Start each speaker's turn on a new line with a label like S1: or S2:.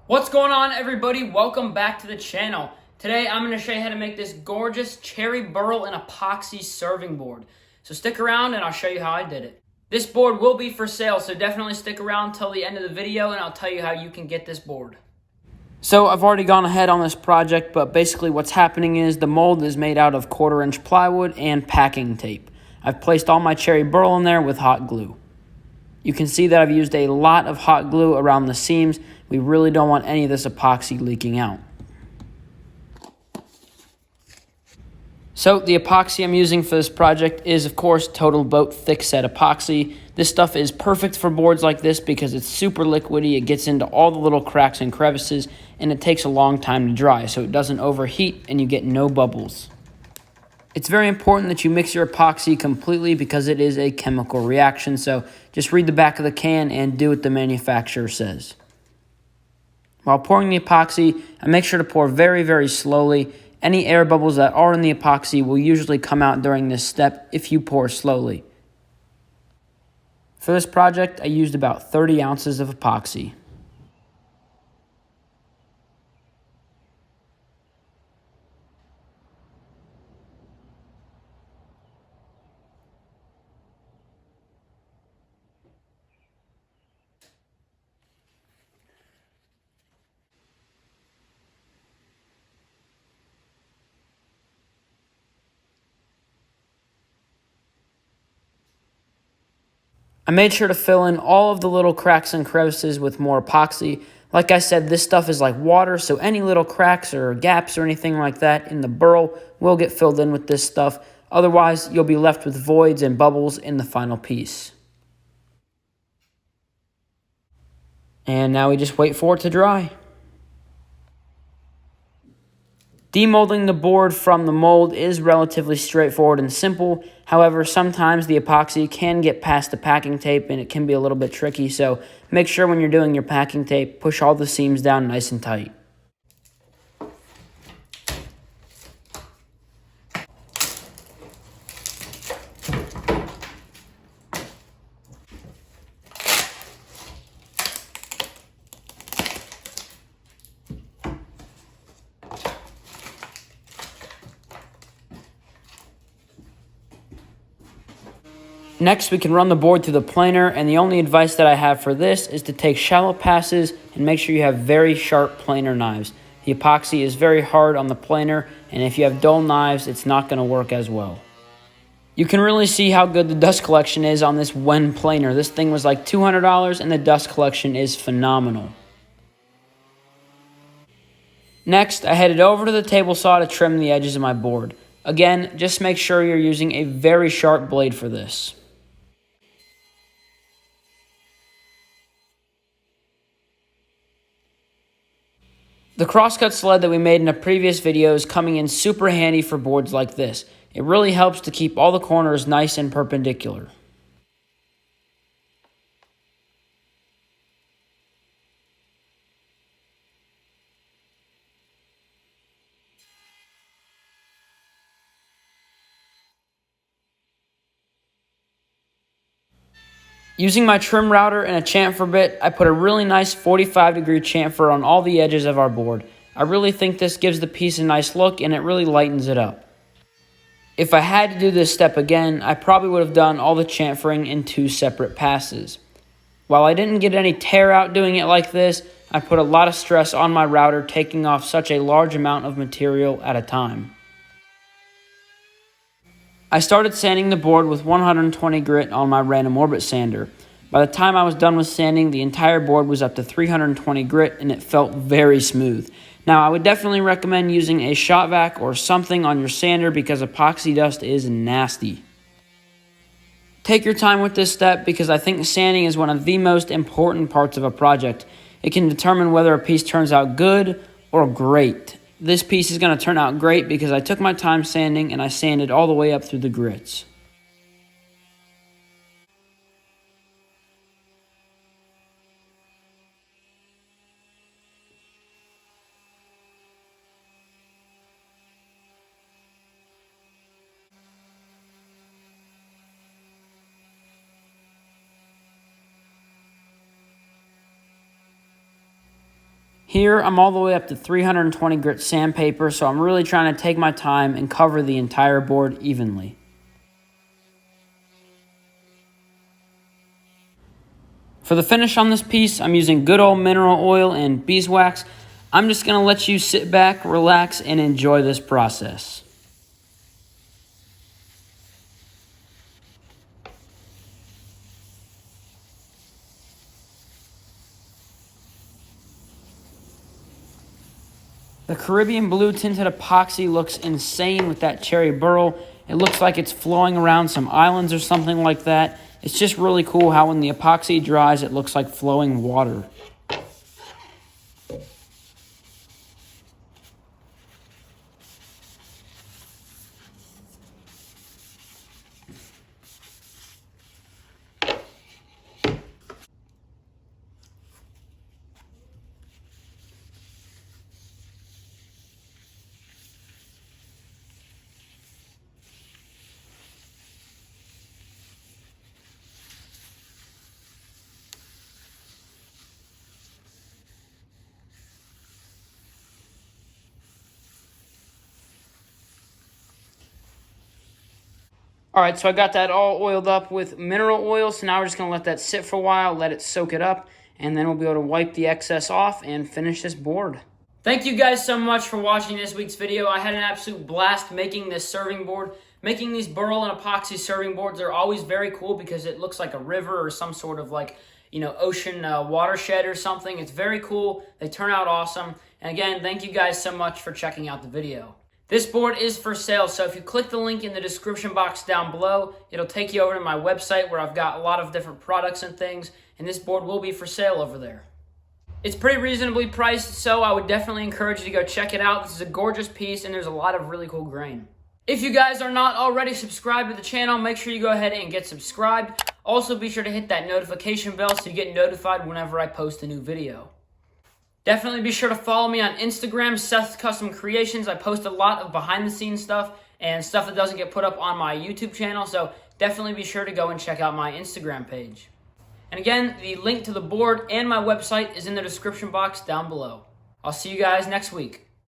S1: What's going on, everybody? Welcome back to the channel. Today I'm going to show you how to make this gorgeous cherry burl and epoxy serving board. So stick around and I'll show you how I did it. This board will be for sale, so definitely stick around till the end of the video and I'll tell you how you can get this board. So I've already gone ahead on this project, but basically what's happening is the mold is made out of 1/4-inch plywood and packing tape. I've placed all my cherry burl in there with hot glue. You can see that I've used a lot of hot glue around the seams. We really don't want any of this epoxy leaking out. So the epoxy I'm using for this project is, of course, Total Boat Thick Set Epoxy. This stuff is perfect for boards like this because it's super liquidy. It gets into all the little cracks and crevices, and it takes a long time to dry, so it doesn't overheat and you get no bubbles. It's very important that you mix your epoxy completely because it is a chemical reaction, so just read the back of the can and do what the manufacturer says. While pouring the epoxy, I make sure to pour very, very slowly. Any air bubbles that are in the epoxy will usually come out during this step if you pour slowly. For this project, I used about 30 ounces of epoxy. I made sure to fill in all of the little cracks and crevices with more epoxy. Like I said, this stuff is like water, so any little cracks or gaps or anything like that in the burl will get filled in with this stuff. Otherwise, you'll be left with voids and bubbles in the final piece. And now we just wait for it to dry. Demolding the board from the mold is relatively straightforward and simple. However, sometimes the epoxy can get past the packing tape and it can be a little bit tricky, so make sure when you're doing your packing tape, push all the seams down nice and tight. Next, we can run the board through the planer, and the only advice that I have for this is to take shallow passes and make sure you have very sharp planer knives. The epoxy is very hard on the planer, and if you have dull knives, it's not going to work as well. You can really see how good the dust collection is on this Wen planer. This thing was like $200, and the dust collection is phenomenal. Next, I headed over to the table saw to trim the edges of my board. Again, just make sure you're using a very sharp blade for this. The crosscut sled that we made in a previous video is coming in super handy for boards like this. It really helps to keep all the corners nice and perpendicular. Using my trim router and a chamfer bit, I put a really nice 45-degree chamfer on all the edges of our board. I really think this gives the piece a nice look and it really lightens it up. If I had to do this step again, I probably would have done all the chamfering in 2 separate passes. While I didn't get any tear out doing it like this, I put a lot of stress on my router taking off such a large amount of material at a time. I started sanding the board with 120 grit on my random orbit sander. By the time I was done with sanding, the entire board was up to 320 grit and it felt very smooth. Now, I would definitely recommend using a shot vac or something on your sander because epoxy dust is nasty. Take your time with this step because I think sanding is one of the most important parts of a project. It can determine whether a piece turns out good or great. This piece is going to turn out great because I took my time sanding and I sanded all the way up through the grits. Here, I'm all the way up to 320 grit sandpaper, so I'm really trying to take my time and cover the entire board evenly. For the finish on this piece, I'm using good old mineral oil and beeswax. I'm just going to let you sit back, relax, and enjoy this process. The Caribbean blue tinted epoxy looks insane with that cherry burl. It looks like it's flowing around some islands or something like that. It's just really cool how when the epoxy dries, it looks like flowing water. All right, so I got that all oiled up with mineral oil, so now we're just going to let that sit for a while, let it soak it up, and then we'll be able to wipe the excess off and finish this board. Thank you guys so much for watching this week's video. I had an absolute blast making this serving board. Making these burl and epoxy serving boards are always very cool because it looks like a river or some sort of ocean watershed or something. It's very cool. They turn out awesome. And again, thank you guys so much for checking out the video. This board is for sale, so if you click the link in the description box down below, it'll take you over to my website where I've got a lot of different products and things, and this board will be for sale over there. It's pretty reasonably priced, so I would definitely encourage you to go check it out. This is a gorgeous piece, and there's a lot of really cool grain. If you guys are not already subscribed to the channel, make sure you go ahead and get subscribed. Also, be sure to hit that notification bell so you get notified whenever I post a new video. Definitely be sure to follow me on Instagram, Seth's Custom Creations. I post a lot of behind-the-scenes stuff and stuff that doesn't get put up on my YouTube channel, so definitely be sure to go and check out my Instagram page. And again, the link to the board and my website is in the description box down below. I'll see you guys next week.